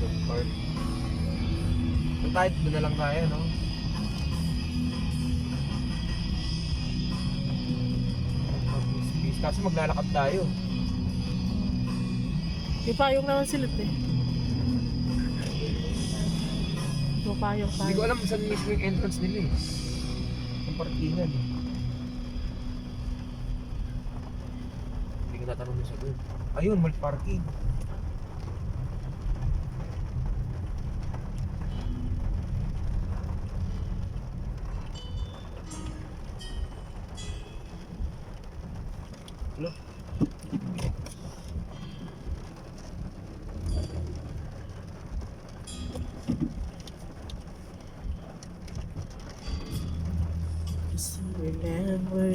Dog park. Doon tayo, doon na lang tayo, no? Kasi maglalakad tayo. May payong naman sila eh. May payong. Hindi ko alam saan mismo yung entrance nila eh. Yung parkingan eh. Hindi ko natanong din sa doon. Ayun, mall parking. Hello? Remember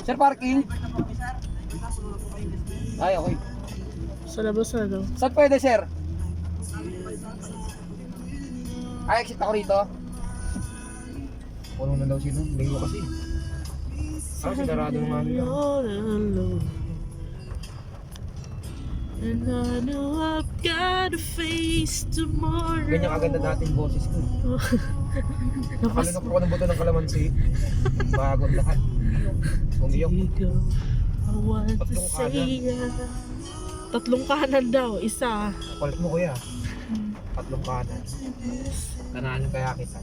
Sir, parking? Ay, okay. sa labas na daw. Saan pwede, sir? Ay, exit ako rito. Puno na daw sila. Linggo kasi. Sinarado ng mga nila. All alone. And I know I've got to face tomorrow. Ganyan kaganda dating boses ko. Nakalo na po ako ng buto ng kalamansi. Bago lahat. Bumiyok. I want to Tatlong say tatlong kanan daw, isa. Palit mo kuya. Tatlong kanan. Kanaan kaya kita.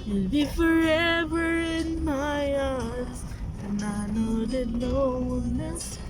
You'll be forever in my arms, and I know that no one else